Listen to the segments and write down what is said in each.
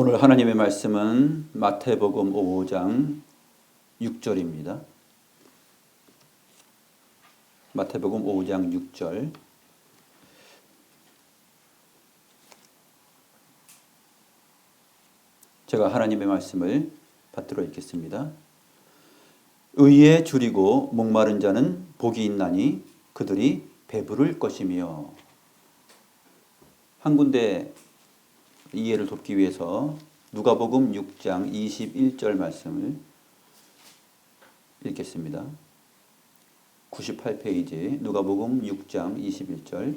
오늘 하나님의 말씀은 마태복음 5장 6절입니다. 마태복음 5장 6절. 제가 하나님의 말씀을 받들어 읽겠습니다. 의에 줄이고 목마른 자는 복이 있나니 그들이 배부를 것이며. 한 군데 이해를 돕기 위해서 누가복음 6장 21절 말씀을 읽겠습니다. 98페이지 누가복음 6장 21절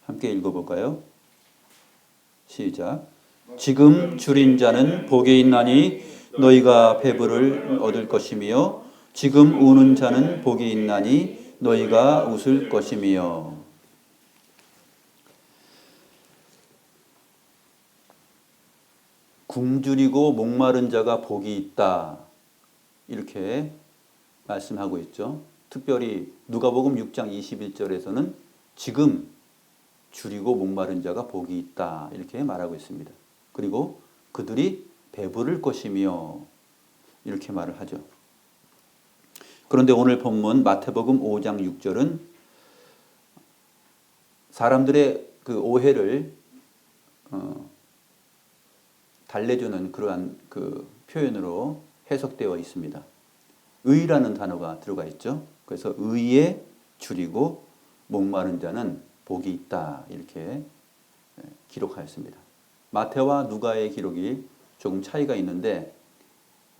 함께 읽어볼까요? 시작. 지금 줄인 자는 복이 있나니 너희가 배부를 얻을 것이며 지금 우는 자는 복이 있나니 너희가 웃을 것이며. 굶주리고 목마른 자가 복이 있다, 이렇게 말씀하고 있죠. 특별히 누가복음 6장 21절에서는 지금 줄이고 목마른 자가 복이 있다, 이렇게 말하고 있습니다. 그리고 그들이 배부를 것이며, 이렇게 말을 하죠. 그런데 오늘 본문 마태복음 5장 6절은 사람들의 그 오해를 달래주는 그러한 그 표현으로 해석되어 있습니다. 의라는 단어가 들어가 있죠. 그래서 의에 줄이고 목마른 자는 복이 있다, 이렇게 기록하였습니다. 마태와 누가의 기록이 조금 차이가 있는데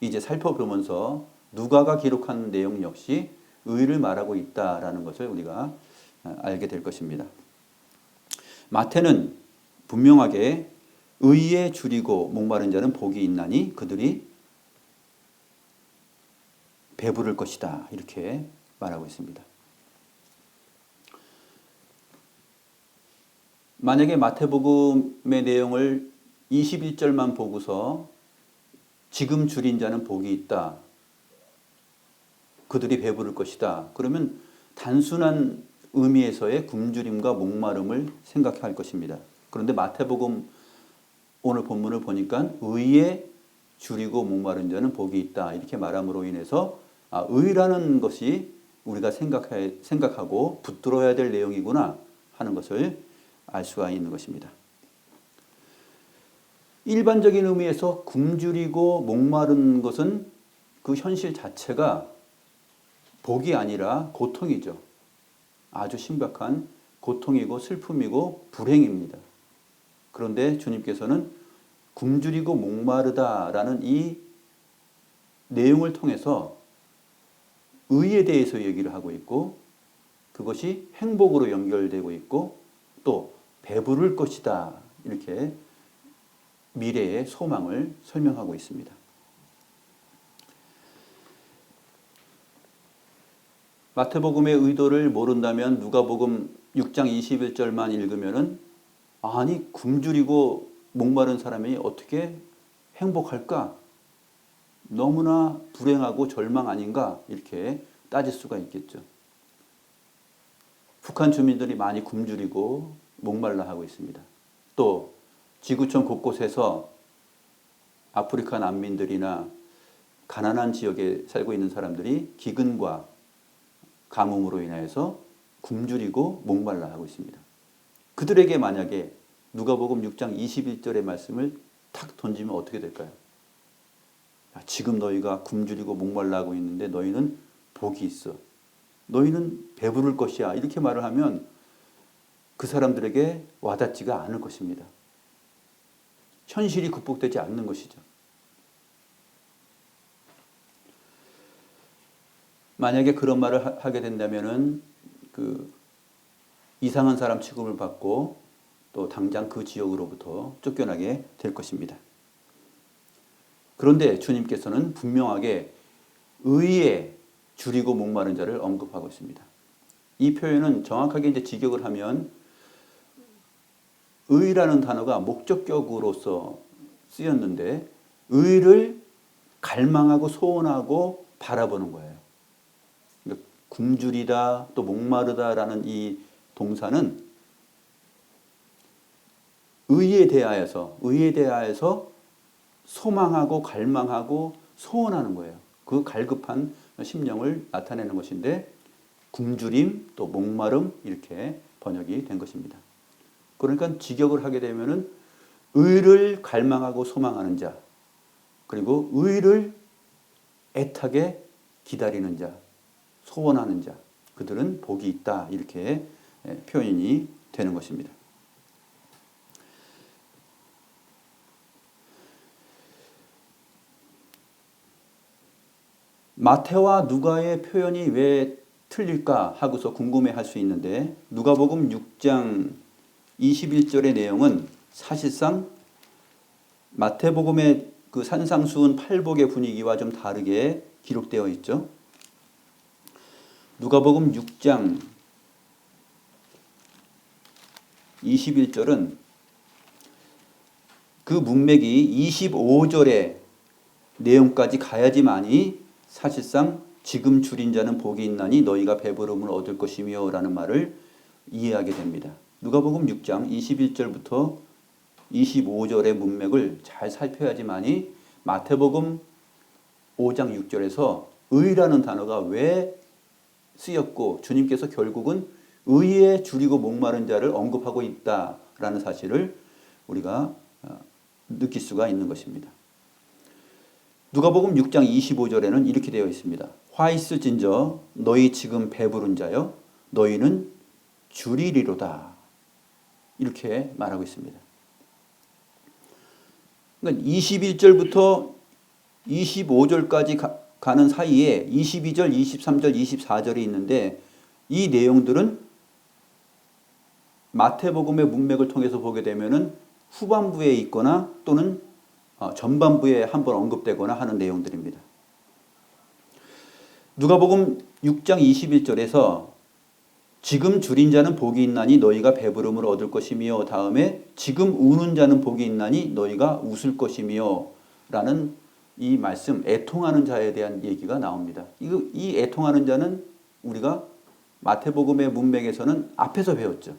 이제 살펴보면서 누가가 기록한 내용 역시 의를 말하고 있다라는 것을 우리가 알게 될 것입니다. 마태는 분명하게 의에 줄이고 목마른 자는 복이 있나니 그들이 배부를 것이다, 이렇게 말하고 있습니다. 만약에 마태복음의 내용을 21절만 보고서 지금 줄인 자는 복이 있다, 그들이 배부를 것이다, 그러면 단순한 의미에서의 굶주림과 목마름을 생각할 것입니다. 그런데 마태복음 오늘 본문을 보니까 의에 줄이고 목마른 자는 복이 있다, 이렇게 말함으로 인해서 의라는 것이 우리가 생각하고 붙들어야 될 내용이구나 하는 것을 알 수가 있는 것입니다. 일반적인 의미에서 굶주리고 목마른 것은 그 현실 자체가 복이 아니라 고통이죠. 아주 심각한 고통이고 슬픔이고 불행입니다. 그런데 주님께서는 굶주리고 목마르다라는 이 내용을 통해서 의에 대해서 얘기를 하고 있고 그것이 행복으로 연결되고 있고 또 배부를 것이다, 이렇게 미래의 소망을 설명하고 있습니다. 마태복음의 의도를 모른다면 누가복음 6장 21절만 읽으면은 아니 굶주리고 목마른 사람이 어떻게 행복할까? 너무나 불행하고 절망 아닌가? 이렇게 따질 수가 있겠죠. 북한 주민들이 많이 굶주리고 목말라 하고 있습니다. 또 지구촌 곳곳에서 아프리카 난민들이나 가난한 지역에 살고 있는 사람들이 기근과 가뭄으로 인해서 굶주리고 목말라 하고 있습니다. 그들에게 만약에 누가복음 6장 21절의 말씀을 탁 던지면 어떻게 될까요? 지금 너희가 굶주리고 목말라 하고 있는데 너희는 복이 있어. 너희는 배부를 것이야. 이렇게 말을 하면 그 사람들에게 와닿지가 않을 것입니다. 현실이 극복되지 않는 것이죠. 만약에 그런 말을 하게 된다면은 이상한 사람 취급을 받고 또 당장 그 지역으로부터 쫓겨나게 될 것입니다. 그런데 주님께서는 분명하게 의에 줄이고 목마른 자를 언급하고 있습니다. 이 표현은 정확하게 이제 직역을 하면 의라는 단어가 목적격으로서 쓰였는데 의를 갈망하고 소원하고 바라보는 거예요. 그러니까 굶주리다 또 목마르다라는 이 동사는 의에 대하여서 소망하고 갈망하고 소원하는 거예요. 그 갈급한 심령을 나타내는 것인데 굶주림 또 목마름 이렇게 번역이 된 것입니다. 그러니까 직역을 하게 되면은 의를 갈망하고 소망하는 자, 그리고 의를 애타게 기다리는 자, 소원하는 자, 그들은 복이 있다 이렇게 표현이 되는 것입니다. 마태와 누가의 표현이 왜 틀릴까 하고서 궁금해할 수 있는데 누가복음 6장 21절의 내용은 사실상 마태복음의 그 산상수훈 팔복의 분위기와 좀 다르게 기록되어 있죠. 누가복음 6장 21절은 그 문맥이 25절의 내용까지 가야지만이 사실상 지금 줄인 자는 복이 있나니 너희가 배부름을 얻을 것이며 라는 말을 이해하게 됩니다. 누가복음 6장 21절부터 25절의 문맥을 잘 살펴야지만이 마태복음 5장 6절에서 의라는 단어가 왜 쓰였고 주님께서 결국은 의에 줄이고 목마른 자를 언급하고 있다라는 사실을 우리가 느낄 수가 있는 것입니다. 누가복음 6장 25절에는 이렇게 되어 있습니다. 화 있을진저 너희 지금 배부른 자여 너희는 줄이리로다. 이렇게 말하고 있습니다. 그러니까 21절부터 25절까지 가는 사이에 22절, 23절, 24절이 있는데 이 내용들은 마태복음의 문맥을 통해서 보게 되면은 후반부에 있거나 또는 전반부에 한번 언급되거나 하는 내용들입니다. 누가복음 6장 21절에서 지금 줄인 자는 복이 있나니 너희가 배부름을 얻을 것이며 다음에 지금 우는 자는 복이 있나니 너희가 웃을 것이며 라는 이 말씀 애통하는 자에 대한 얘기가 나옵니다. 이 애통하는 자는 우리가 마태복음의 문맥에서는 앞에서 배웠죠.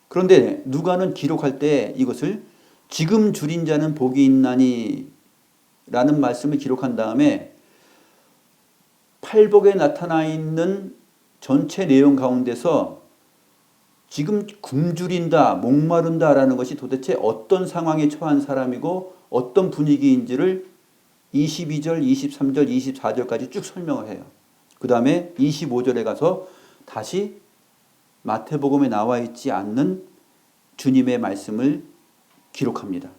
그런데 누가는 기록할 때 이것을 지금 줄인 자는 복이 있나니 라는 말씀을 기록한 다음에 팔복에 나타나 있는 전체 내용 가운데서 지금 굶주린다, 목마른다라는 것이 도대체 어떤 상황에 처한 사람이고 어떤 분위기인지를 22절, 23절, 24절까지 쭉 설명을 해요. 그 다음에 25절에 가서 다시 마태복음에 나와 있지 않는 주님의 말씀을 기록합니다.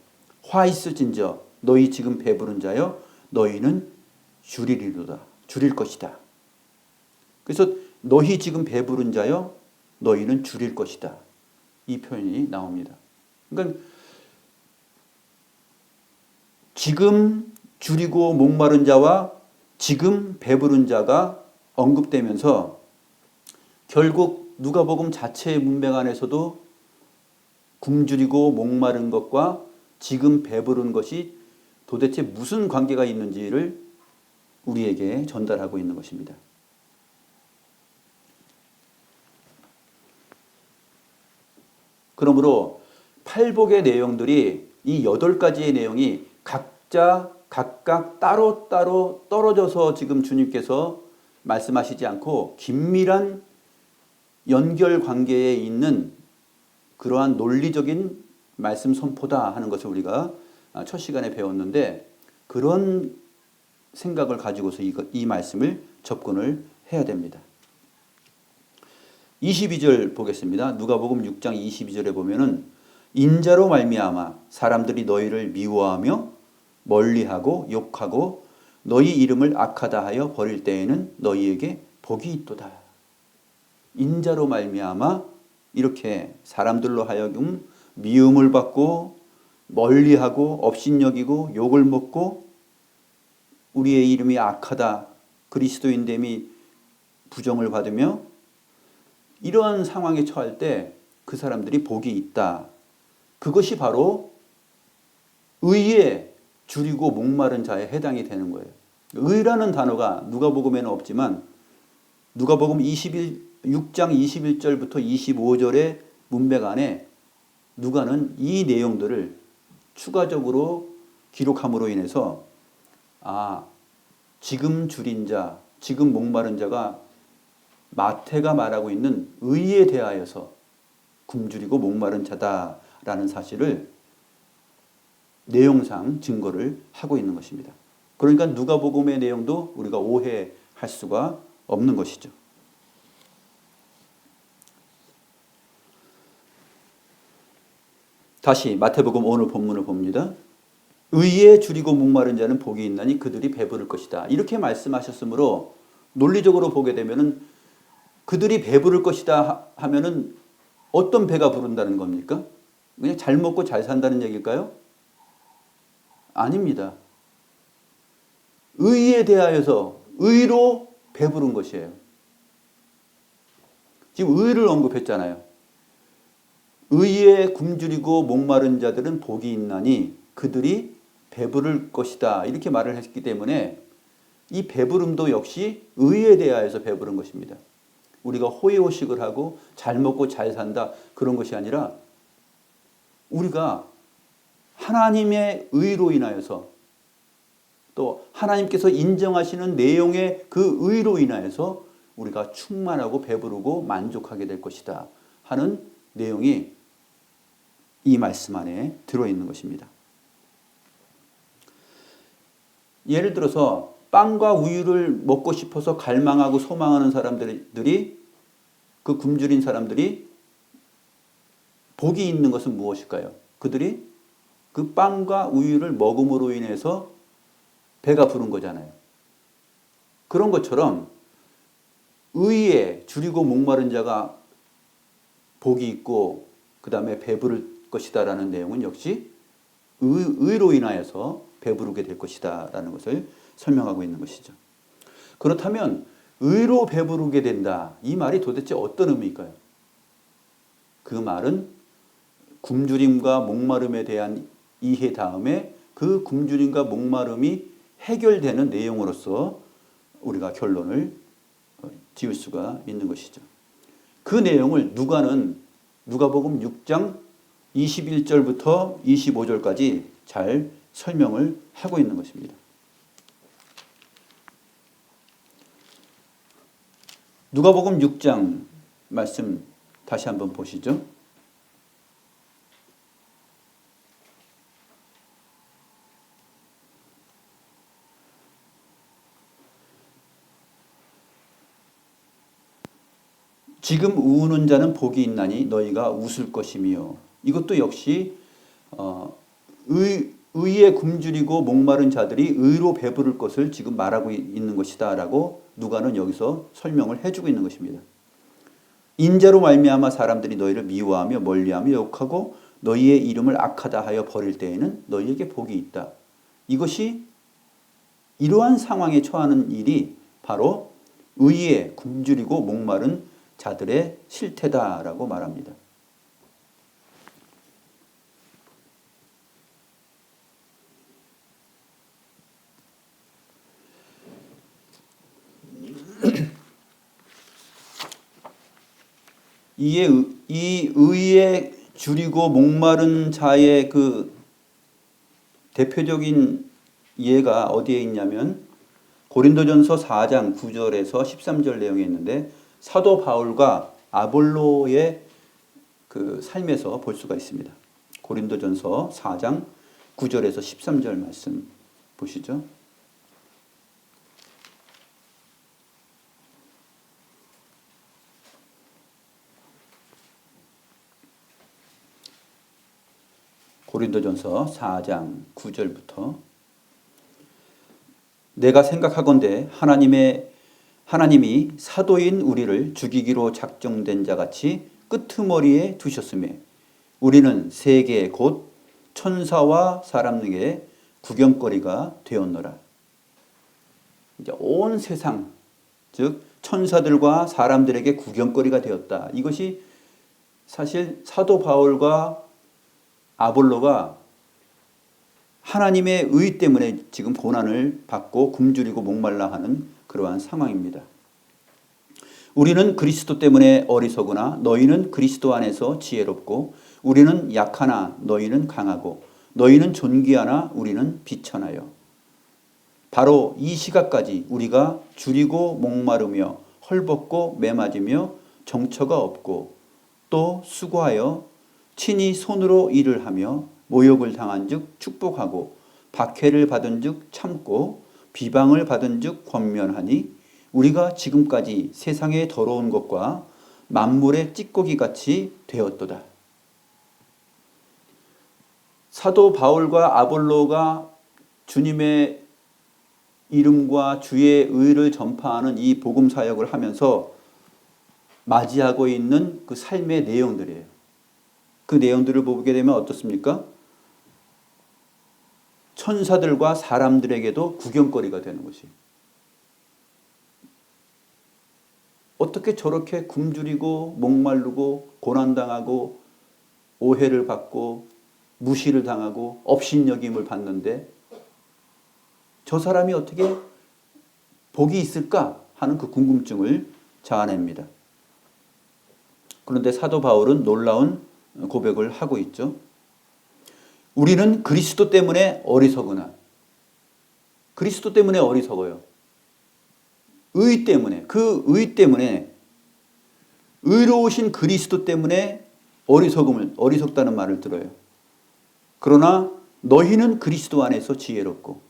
화 있을진저 너희 지금 배부른 자여 너희는 줄이리로다. 줄일 것이다. 그래서 너희 지금 배부른 자여 너희는 줄일 것이다. 이 표현이 나옵니다. 그러니까 지금 줄이고 목마른 자와 지금 배부른 자가 언급되면서 결국 누가복음 자체의 문맥 안에서도 굶주리고 목마른 것과 지금 배부른 것이 도대체 무슨 관계가 있는지를 우리에게 전달하고 있는 것입니다. 그러므로 팔복의 내용들이 이 8가지의 내용이 각각 따로따로 떨어져서 지금 주님께서 말씀하시지 않고 긴밀한 연결 관계에 있는 그러한 논리적인 말씀 선포다 하는 것을 우리가 첫 시간에 배웠는데 그런 생각을 가지고서 이 말씀을 접근을 해야 됩니다. 22절 보겠습니다. 누가복음 6장 22절에 보면은 인자로 말미암아 사람들이 너희를 미워하며 멀리하고 욕하고 너희 이름을 악하다 하여 버릴 때에는 너희에게 복이 있도다. 인자로 말미암아 이렇게 사람들로 하여금 미움을 받고 멀리하고 업신여기고 욕을 먹고 우리의 이름이 악하다, 그리스도인됨이 부정을 받으며 이러한 상황에 처할 때 그 사람들이 복이 있다. 그것이 바로 의에 줄이고 목마른 자에 해당이 되는 거예요. 의라는 단어가 누가복음에는 없지만 누가복음 6장 21절부터 25절의 문맥 안에 누가는 이 내용들을 추가적으로 기록함으로 인해서 지금 줄인 자, 지금 목마른 자가 마태가 말하고 있는 의에 대하여서 굶주리고 목마른 자다라는 사실을 내용상 증거를 하고 있는 것입니다. 그러니까 누가복음의 내용도 우리가 오해할 수가 없는 것이죠. 다시 마태복음 오늘 본문을 봅니다. 의에 줄이고 목마른 자는 복이 있나니 그들이 배부를 것이다. 이렇게 말씀하셨으므로 논리적으로 보게 되면은 그들이 배부를 것이다 하면은 어떤 배가 부른다는 겁니까? 그냥 잘 먹고 잘 산다는 얘기일까요? 아닙니다. 의에 대하여서 의로 배부른 것이에요. 지금 의를 언급했잖아요. 의에 굶주리고 목마른 자들은 복이 있나니 그들이 배부를 것이다. 이렇게 말을 했기 때문에 이 배부름도 역시 의에 대하여서 배부른 것입니다. 우리가 호의호식을 하고 잘 먹고 잘 산다 그런 것이 아니라 우리가 하나님의 의로 인하여서 또 하나님께서 인정하시는 내용의 그 의로 인하여서 우리가 충만하고 배부르고 만족하게 될 것이다 하는 내용이 이 말씀 안에 들어있는 것입니다. 예를 들어서 빵과 우유를 먹고 싶어서 갈망하고 소망하는 사람들이 그 굶주린 사람들이 복이 있는 것은 무엇일까요? 그들이 그 빵과 우유를 먹음으로 인해서 배가 부른 거잖아요. 그런 것처럼 의에 줄이고 목마른 자가 복이 있고 그 다음에 배부를 것이다라는 내용은 역시 의로 인하여서 배부르게 될 것이다라는 것을 설명하고 있는 것이죠. 그렇다면 의로 배부르게 된다. 이 말이 도대체 어떤 의미일까요? 그 말은 굶주림과 목마름에 대한 이해 다음에 그 굶주림과 목마름이 해결되는 내용으로서 우리가 결론을 지을 수가 있는 것이죠. 그 내용을 누가복음 6장 21절부터 25절까지 잘 설명을 하고 있는 것입니다. 누가복음 6장 말씀 다시 한번 보시죠. 지금 우는 자는 복이 있나니 너희가 웃을 것이며 이것도 역시 의에 굶주리고 목마른 자들이 의로 배부를 것을 지금 말하고 있는 것이다 라고 누가는 여기서 설명을 해주고 있는 것입니다. 인자로 말미암아 사람들이 너희를 미워하며 멀리하며 욕하고 너희의 이름을 악하다 하여 버릴 때에는 너희에게 복이 있다. 이것이 이러한 상황에 처하는 일이 바로 의에 굶주리고 목마른 자들의 실태다라고 말합니다. 이 의에 줄이고 목마른 자의 그 대표적인 예가 어디에 있냐면 고린도전서 4장 9절에서 13절 내용에 있는데 사도 바울과 아볼로의 그 삶에서 볼 수가 있습니다. 고린도전서 4장 9절에서 13절 말씀 보시죠. 고린도전서 4장 9절부터 내가 생각하건대 하나님이 사도인 우리를 죽이기로 작정된 자같이 끄트머리에 두셨으며 우리는 세계 곧 천사와 사람에게 구경거리가 되었노라. 이제 온 세상 즉 천사들과 사람들에게 구경거리가 되었다. 이것이 사실 사도 바울과 아볼로가 하나님의 의 때문에 지금 고난을 받고 굶주리고 목말라 하는 그러한 상황입니다. 우리는 그리스도 때문에 어리석으나 너희는 그리스도 안에서 지혜롭고 우리는 약하나 너희는 강하고 너희는 존귀하나 우리는 비천하여. 바로 이 시각까지 우리가 줄이고 목마르며 헐벗고 매맞으며 정처가 없고 또 수고하여 친히 손으로 일을 하며 모욕을 당한즉 축복하고 박해를 받은즉 참고 비방을 받은즉 권면하니 우리가 지금까지 세상의 더러운 것과 만물의 찌꺼기 같이 되었도다. 사도 바울과 아볼로가 주님의 이름과 주의 의를 전파하는 이 복음 사역을 하면서 맞이하고 있는 그 삶의 내용들이에요. 그 내용들을 보게 되면 어떻습니까? 천사들과 사람들에게도 구경거리가 되는 것이. 어떻게 저렇게 굶주리고 목마르고 고난당하고 오해를 받고 무시를 당하고 업신여김을 받는데 저 사람이 어떻게 복이 있을까 하는 그 궁금증을 자아냅니다. 그런데 사도 바울은 놀라운 고백을 하고 있죠. 우리는 그리스도 때문에 어리석으나, 그리스도 때문에 어리석어요. 의 때문에, 그 의 때문에, 의로우신 그리스도 때문에 어리석다는 말을 들어요. 그러나 너희는 그리스도 안에서 지혜롭고,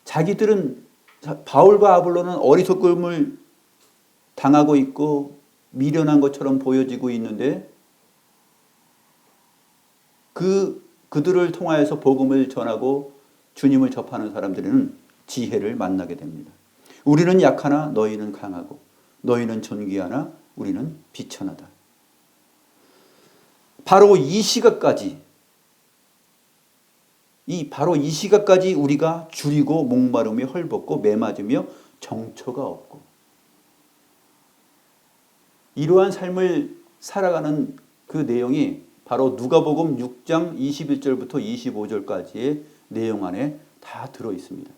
자기들은, 바울과 아볼로는 어리석음을 당하고 있고 미련한 것처럼 보여지고 있는데 그들을 통하여서 복음을 전하고 주님을 접하는 사람들은 지혜를 만나게 됩니다. 우리는 약하나 너희는 강하고 너희는 존귀하나 우리는 비천하다. 바로 이 시각까지 우리가 줄이고 목마르며 헐벗고 매맞으며 정처가 없고 이러한 삶을 살아가는 그 내용이 바로 누가복음 6장 21절부터 25절까지의 내용 안에 다 들어 있습니다.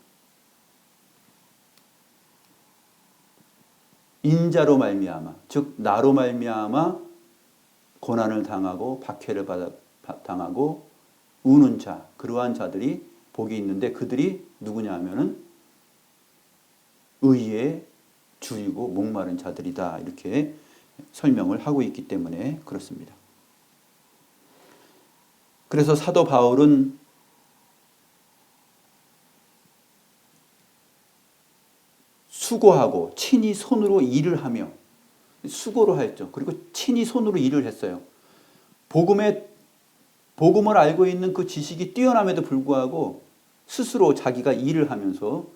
인자로 말미암아, 즉 나로 말미암아 고난을 당하고 박해를 당하고 우는 자, 그러한 자들이 복이 있는데 그들이 누구냐 하면은 의에 줄이고 목마른 자들이다, 이렇게 설명을 하고 있기 때문에 그렇습니다. 그래서 사도 바울은 수고하고 친히 손으로 일을 하며, 수고로 했죠. 그리고 친히 손으로 일을 했어요. 복음을 알고 있는 그 지식이 뛰어남에도 불구하고 스스로 자기가 일을 하면서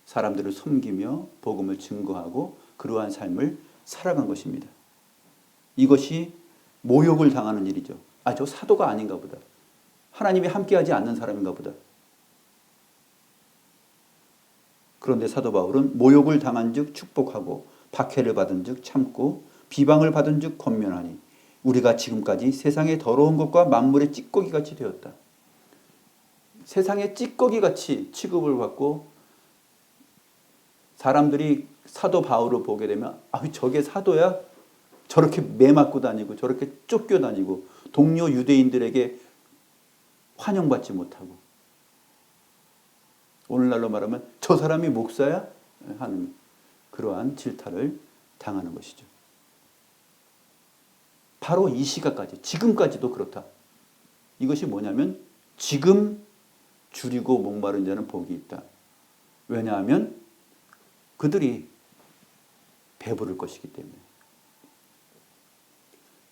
사람들을 섬기며 복음을 증거하고 그러한 삶을 살아간 것입니다. 이것이 모욕을 당하는 일이죠. 저 사도가 아닌가 보다. 하나님이 함께하지 않는 사람인가 보다. 그런데 사도 바울은 모욕을 당한 즉 축복하고 박해를 받은 즉 참고 비방을 받은 즉 권면하니 우리가 지금까지 세상의 더러운 것과 만물의 찌꺼기같이 되었다. 세상의 찌꺼기같이 취급을 받고 사람들이 사도 바울을 보게 되면 저게 사도야? 저렇게 매맞고 다니고 저렇게 쫓겨 다니고 동료 유대인들에게 환영받지 못하고 오늘날로 말하면 저 사람이 목사야? 하는 그러한 질타를 당하는 것이죠. 바로 이 시각까지, 지금까지도 그렇다. 이것이 뭐냐면 지금 줄이고 목마른 자는 복이 있다. 왜냐하면 그들이 배부를 것이기 때문에.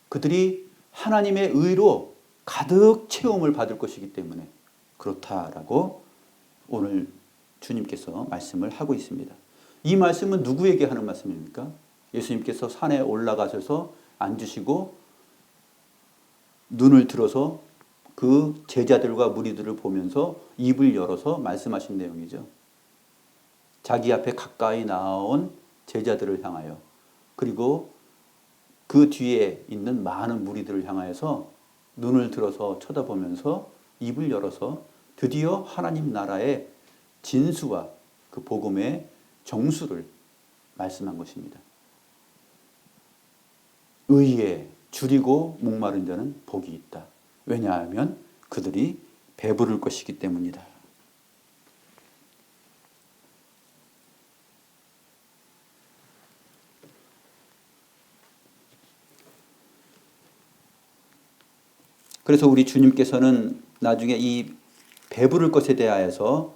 그들이 하나님의 의로 가득 체험을 받을 것이기 때문에 그렇다라고 오늘 주님께서 말씀을 하고 있습니다. 이 말씀은 누구에게 하는 말씀입니까? 예수님께서 산에 올라가셔서 앉으시고 눈을 들어서 그 제자들과 무리들을 보면서 입을 열어서 말씀하신 내용이죠. 자기 앞에 가까이 나온 제자들을 향하여 그리고 그 뒤에 있는 많은 무리들을 향하여서 눈을 들어서 쳐다보면서 입을 열어서 드디어 하나님 나라의 진수와 그 복음의 정수를 말씀한 것입니다. 의에 줄이고 목마른 자는 복이 있다. 왜냐하면 그들이 배부를 것이기 때문이다. 그래서 우리 주님께서는 나중에 이 배부를 것에 대하여서,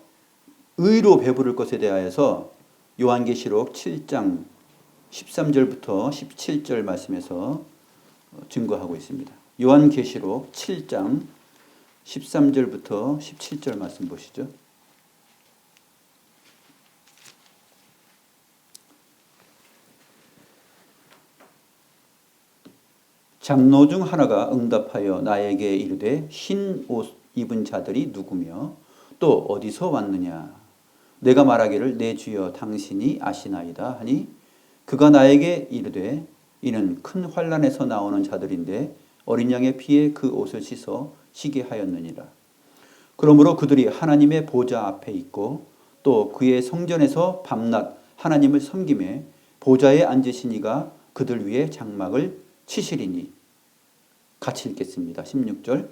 의로 배부를 것에 대하여서 요한계시록 7장 13절부터 17절 말씀에서 증거하고 있습니다. 요한계시록 7장 13절부터 17절 말씀 보시죠. 장로 중 하나가 응답하여 나에게 이르되 흰 옷 입은 자들이 누구며 또 어디서 왔느냐. 내가 말하기를 내 주여 당신이 아시나이다 하니 그가 나에게 이르되 이는 큰 환난에서 나오는 자들인데 어린 양의 피에 그 옷을 씻어 쉬게 하였느니라. 그러므로 그들이 하나님의 보좌 앞에 있고 또 그의 성전에서 밤낮 하나님을 섬기매 보좌에 앉으신 이가 그들 위에 장막을 치시리니. 같이 읽겠습니다. 16절.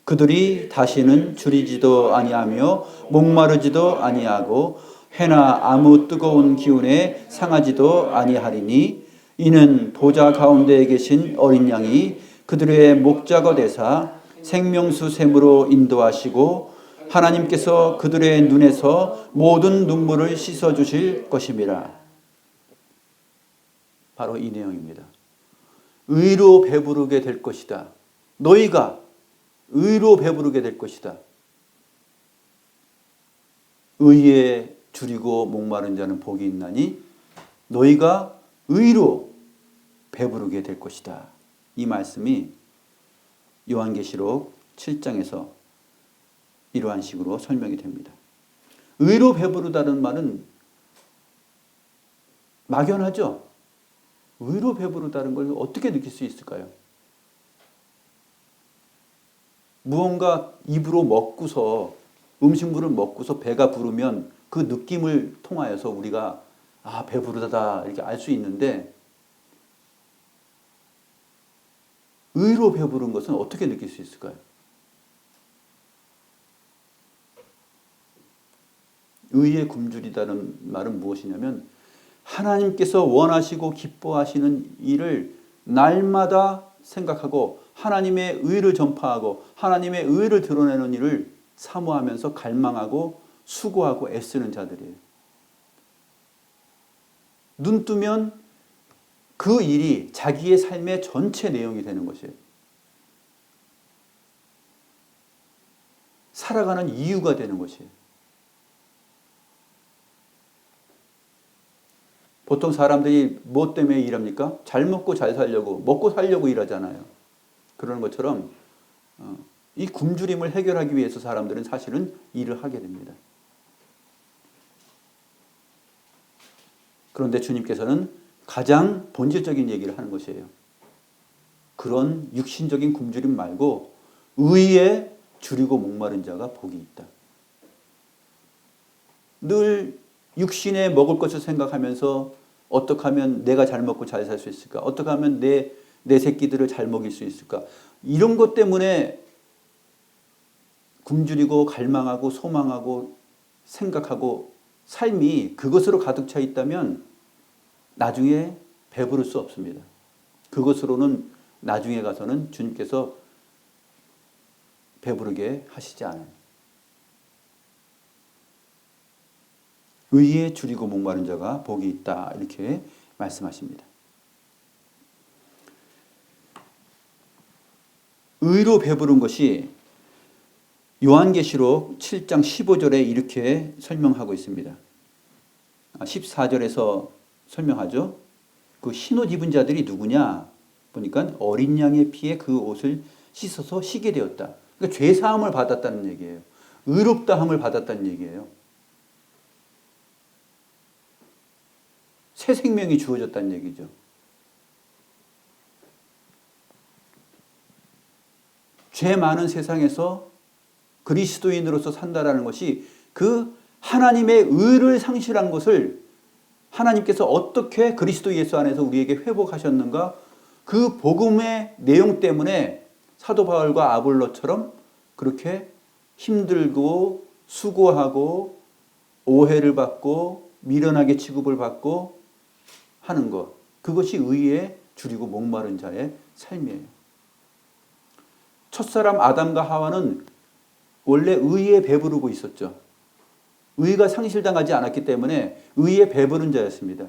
그들이 다시는 줄이지도 아니하며 목마르지도 아니하고 해나 아무 뜨거운 기운에 상하지도 아니하리니 이는 보좌 가운데에 계신 어린 양이 그들의 목자가 되사 생명수 샘으로 인도하시고 하나님께서 그들의 눈에서 모든 눈물을 씻어 주실 것임이라. 바로 이 내용입니다. 의로 배부르게 될 것이다. 너희가 의로 배부르게 될 것이다. 의에 줄이고 목마른 자는 복이 있나니 너희가 의로 배부르게 될 것이다. 이 말씀이 요한계시록 7장에서 이러한 식으로 설명이 됩니다. 의로 배부르다는 말은 막연하죠? 의로 배부르다는 걸 어떻게 느낄 수 있을까요? 무언가 입으로 먹고서, 음식물을 먹고서 배가 부르면 그 느낌을 통하여서 우리가 배부르다 이렇게 알 수 있는데, 의로 배부른 것은 어떻게 느낄 수 있을까요? 의에 굶주리다는 말은 무엇이냐면 하나님께서 원하시고 기뻐하시는 일을 날마다 생각하고 하나님의 의를 전파하고 하나님의 의를 드러내는 일을 사모하면서 갈망하고 수고하고 애쓰는 자들이에요. 눈 뜨면 그 일이 자기의 삶의 전체 내용이 되는 것이에요. 살아가는 이유가 되는 것이에요. 보통 사람들이 무엇 때문에 일합니까? 잘 먹고 잘 살려고, 먹고 살려고 일하잖아요. 그러는 것처럼 이 굶주림을 해결하기 위해서 사람들은 사실은 일을 하게 됩니다. 그런데 주님께서는 가장 본질적인 얘기를 하는 것이에요. 그런 육신적인 굶주림 말고 의에 줄이고 목마른 자가 복이 있다. 늘 육신에 먹을 것을 생각하면서 어떻게 하면 내가 잘 먹고 잘 살 수 있을까? 어떻게 하면 내 새끼들을 잘 먹일 수 있을까? 이런 것 때문에 굶주리고 갈망하고 소망하고 생각하고 삶이 그것으로 가득 차 있다면 나중에 배부를 수 없습니다. 그것으로는 나중에 가서는 주님께서 배부르게 하시지 않아요. 의에 줄이고 목마른 자가 복이 있다 이렇게 말씀하십니다. 의로 배부른 것이 요한계시록 7장 15절에 이렇게 설명하고 있습니다. 14절에서 설명하죠. 그 흰옷 입은 자들이 누구냐 보니까 어린 양의 피에 그 옷을 씻어서 쉬게 되었다. 그러니까 죄 사함을 받았다는 얘기예요. 의롭다함을 받았다는 얘기예요. 새 생명이 주어졌다는 얘기죠. 죄 많은 세상에서 그리스도인으로서 산다라는 것이 그 하나님의 의를 상실한 것을 하나님께서 어떻게 그리스도 예수 안에서 우리에게 회복하셨는가, 그 복음의 내용 때문에 사도 바울과 아볼로처럼 그렇게 힘들고 수고하고 오해를 받고 미련하게 취급을 받고 하는 것, 그것이 의에 줄이고 목마른 자의 삶이에요. 첫사람 아담과 하와는 원래 의에 배부르고 있었죠. 의가 상실당하지 않았기 때문에 의에 배부른 자였습니다.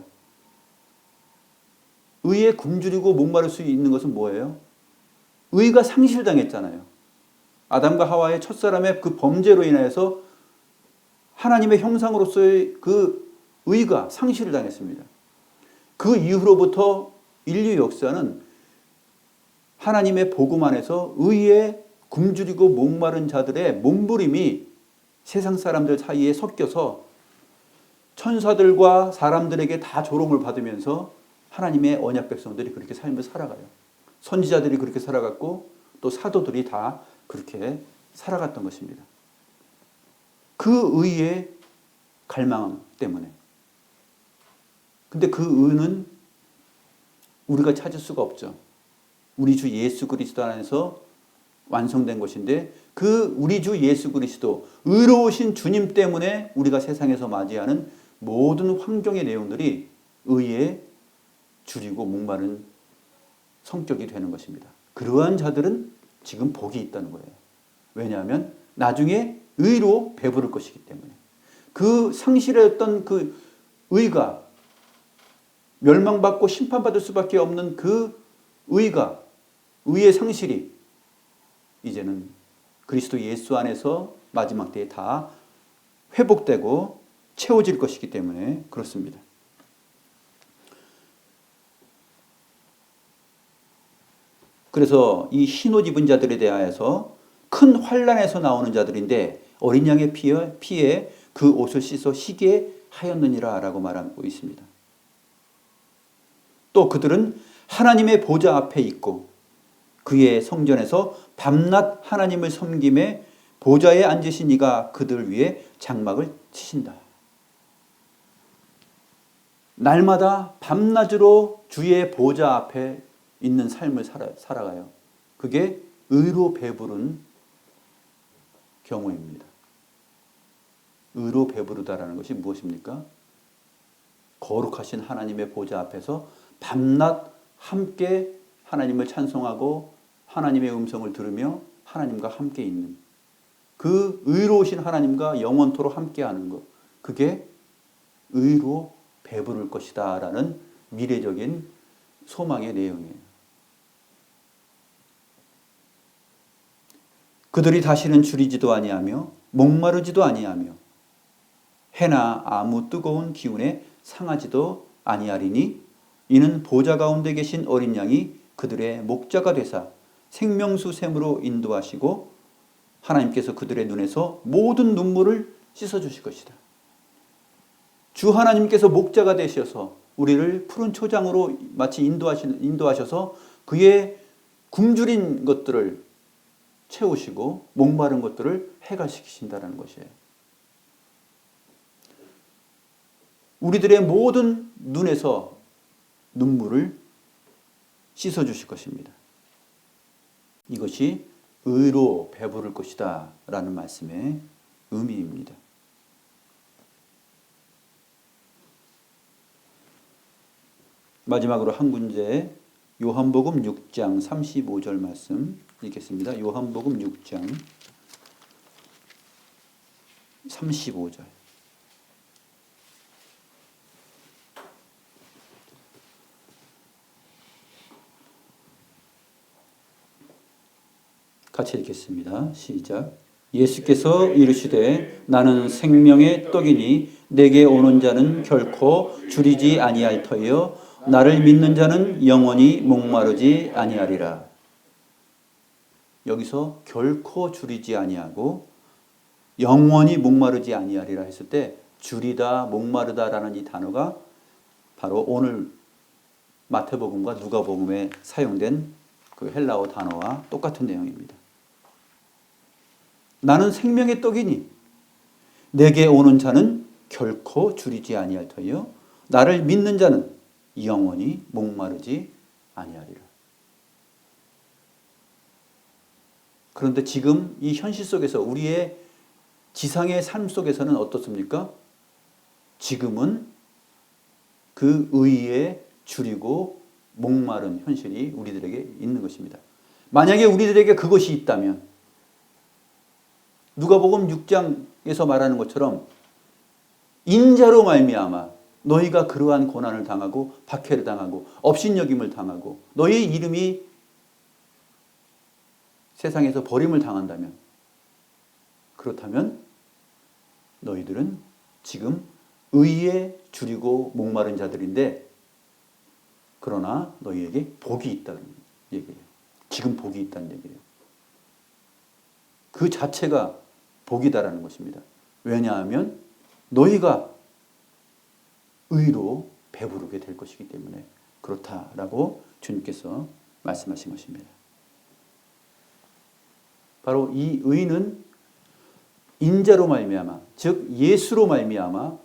의에 굶주리고 목마를 수 있는 것은 뭐예요? 의가 상실당했잖아요. 아담과 하와의 첫사람의 그 범죄로 인해서 하나님의 형상으로서의 그 의가 상실을 당했습니다. 그 이후로부터 인류 역사는 하나님의 복음 안에서 의에 굶주리고 목마른 자들의 몸부림이 세상 사람들 사이에 섞여서 천사들과 사람들에게 다 조롱을 받으면서 하나님의 언약 백성들이 그렇게 삶을 살아가요. 선지자들이 그렇게 살아갔고 또 사도들이 다 그렇게 살아갔던 것입니다. 그 의의 갈망 때문에. 근데 그 의는 우리가 찾을 수가 없죠. 우리 주 예수 그리스도 안에서 완성된 것인데 그 우리 주 예수 그리스도 의로우신 주님 때문에 우리가 세상에서 맞이하는 모든 환경의 내용들이 의에 줄이고 목마른 성격이 되는 것입니다. 그러한 자들은 지금 복이 있다는 거예요. 왜냐하면 나중에 의로 배부를 것이기 때문에. 그 상실했던 그 의가 멸망받고 심판받을 수밖에 없는 그 의가, 의의 상실이 이제는 그리스도 예수 안에서 마지막 때에 다 회복되고 채워질 것이기 때문에 그렇습니다. 그래서 이 흰옷 입은 자들에 대하여서 큰 환난에서 나오는 자들인데 어린 양의 피에 그 옷을 씻어 희게 하였느니라 라고 말하고 있습니다. 또 그들은 하나님의 보좌 앞에 있고 그의 성전에서 밤낮 하나님을 섬김에 보좌에 앉으신 이가 그들 위에 장막을 치신다. 날마다 밤낮으로 주의 보좌 앞에 있는 삶을 살아가요. 그게 의로 배부른 경우입니다. 의로 배부르다라는 것이 무엇입니까? 거룩하신 하나님의 보좌 앞에서 밤낮 함께 하나님을 찬송하고 하나님의 음성을 들으며 하나님과 함께 있는 그 의로우신 하나님과 영원토록 함께하는 것, 그게 의로 배부를 것이다 라는 미래적인 소망의 내용이에요. 그들이 다시는 줄이지도 아니하며 목마르지도 아니하며 해나 아무 뜨거운 기운에 상하지도 아니하리니 이는 보좌 가운데 계신 어린 양이 그들의 목자가 되사 생명수 샘으로 인도하시고 하나님께서 그들의 눈에서 모든 눈물을 씻어주실 것이다. 주 하나님께서 목자가 되셔서 우리를 푸른 초장으로 마치 인도하셔서 그의 굶주린 것들을 채우시고 목마른 것들을 해결시키신다는 것이에요. 우리들의 모든 눈에서 눈물을 씻어주실 것입니다. 이것이 의로 배부를 것이다 라는 말씀의 의미입니다. 마지막으로 한 군데 요한복음 6장 35절 말씀 읽겠습니다. 요한복음 6장 35절. 같이 읽겠습니다. 시작. 예수께서 이르시되 나는 생명의 떡이니 내게 오는 자는 결코 줄이지 아니할 터이요 나를 믿는 자는 영원히 목마르지 아니하리라. 여기서 결코 줄이지 아니하고 영원히 목마르지 아니하리라 했을 때 줄이다, 목마르다라는 이 단어가 바로 오늘 마태복음과 누가복음에 사용된 그 헬라어 단어와 똑같은 내용입니다. 나는 생명의 떡이니 내게 오는 자는 결코 줄이지 아니할 터이요 나를 믿는 자는 영원히 목마르지 아니하리라. 그런데 지금 이 현실 속에서 우리의 지상의 삶 속에서는 어떻습니까? 지금은 그 의에 줄이고 목마른 현실이 우리들에게 있는 것입니다. 만약에 우리들에게 그것이 있다면 누가복음 6장에서 말하는 것처럼 인자로 말미암아 너희가 그러한 고난을 당하고 박해를 당하고 업신여김을 당하고 너희의 이름이 세상에서 버림을 당한다면, 그렇다면 너희들은 지금 의에 줄이고 목마른 자들인데 그러나 너희에게 복이 있다는 얘기예요. 지금 복이 있다는 얘기예요. 그 자체가 복이다라는 것입니다. 왜냐하면 너희가 의로 배부르게 될 것이기 때문에 그렇다라고 주님께서 말씀하신 것입니다. 바로 이 의는 인자로 말미암아, 즉 예수로 말미암아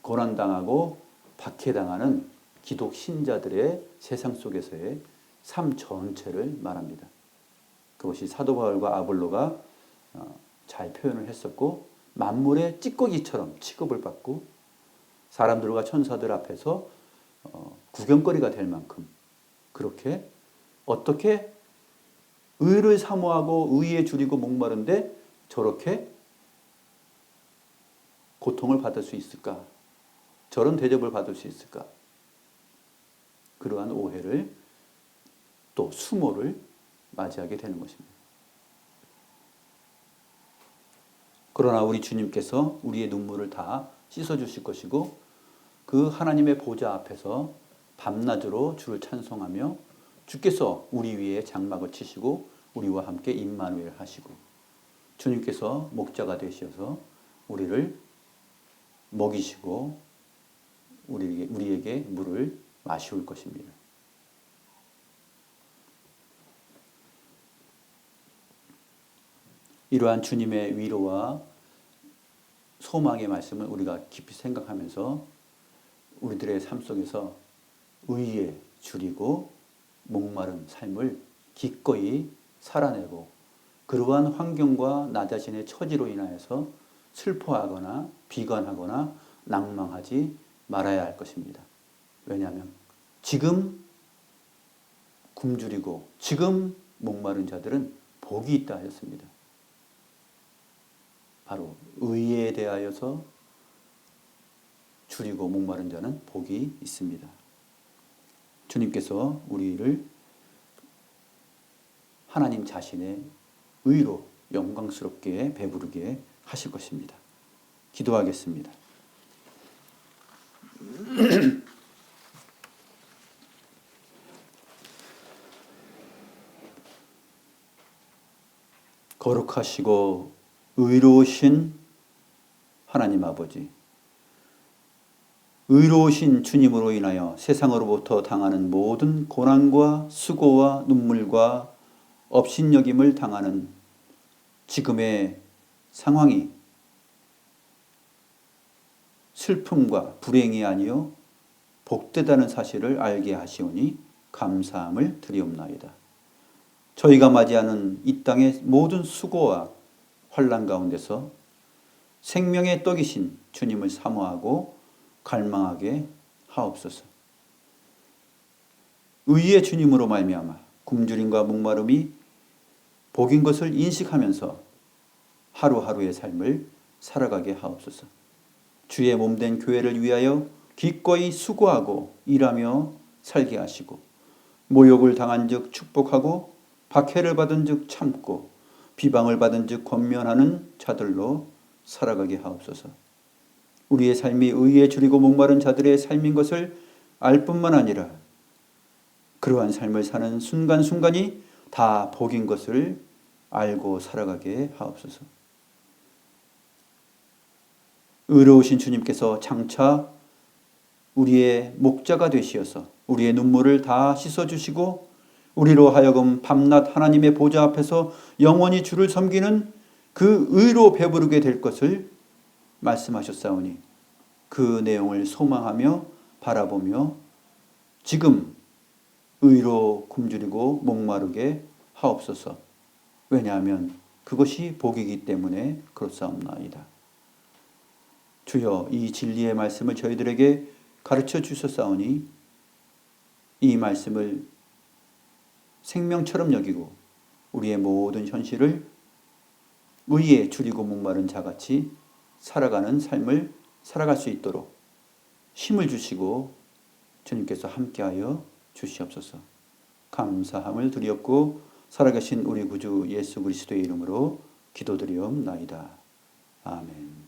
고난당하고 박해당하는 기독 신자들의 세상 속에서의 삶 전체를 말합니다. 그것이 사도 바울과 아볼로가 잘 표현을 했었고, 만물의 찌꺼기처럼 취급을 받고 사람들과 천사들 앞에서 구경거리가 될 만큼 그렇게 어떻게 의를 사모하고 의에 줄이고 목마른데 저렇게 고통을 받을 수 있을까? 저런 대접을 받을 수 있을까? 그러한 오해를 또 수모를 맞이하게 되는 것입니다. 그러나 우리 주님께서 우리의 눈물을 다 씻어주실 것이고 그 하나님의 보좌 앞에서 밤낮으로 주를 찬송하며 주께서 우리 위에 장막을 치시고 우리와 함께 임마누엘 하시고 주님께서 목자가 되셔서 우리를 먹이시고 우리에게 물을 마시울 것입니다. 이러한 주님의 위로와 소망의 말씀을 우리가 깊이 생각하면서 우리들의 삶 속에서 의에 줄이고 목마른 삶을 기꺼이 살아내고 그러한 환경과 나 자신의 처지로 인하여서 슬퍼하거나 비관하거나 낭망하지 말아야 할 것입니다. 왜냐하면 지금 굶주리고 지금 목마른 자들은 복이 있다 하였습니다. 바로 의에 대하여서 줄이고 목마른 자는 복이 있습니다. 주님께서 우리를 하나님 자신의 의로 영광스럽게 배부르게 하실 것입니다. 기도하겠습니다. 거룩하시고 의로우신 하나님 아버지, 의로우신 주님으로 인하여 세상으로부터 당하는 모든 고난과 수고와 눈물과 업신여김을 당하는 지금의 상황이 슬픔과 불행이 아니요 복되다는 사실을 알게 하시오니 감사함을 드리옵나이다. 저희가 맞이하는 이 땅의 모든 수고와 환난 가운데서 생명의 떡이신 주님을 사모하고 갈망하게 하옵소서. 의의 주님으로 말미암아 굶주림과 목마름이 복인 것을 인식하면서 하루하루의 삶을 살아가게 하옵소서. 주의 몸된 교회를 위하여 기꺼이 수고하고 일하며 살게 하시고 모욕을 당한 즉 축복하고 박해를 받은 즉 참고 비방을 받은 즉 권면하는 자들로 살아가게 하옵소서. 우리의 삶이 의에 줄이고 목마른 자들의 삶인 것을 알 뿐만 아니라 그러한 삶을 사는 순간순간이 다 복인 것을 알고 살아가게 하옵소서. 의로우신 주님께서 장차 우리의 목자가 되시어서 우리의 눈물을 다 씻어주시고 우리로 하여금 밤낮 하나님의 보좌 앞에서 영원히 주를 섬기는 그 의로 배부르게 될 것을 말씀하셨사오니 그 내용을 소망하며 바라보며 지금 의로 굶주리고 목마르게 하옵소서. 왜냐하면 그것이 복이기 때문에 그렇사옵나이다. 주여, 이 진리의 말씀을 저희들에게 가르쳐 주셨사오니 이 말씀을 생명처럼 여기고 우리의 모든 현실을 의에 줄이고 목마른 자같이 살아가는 삶을 살아갈 수 있도록 힘을 주시고 주님께서 함께하여 주시옵소서. 감사함을 드리옵고 살아계신 우리 구주 예수 그리스도의 이름으로 기도드리옵나이다. 아멘.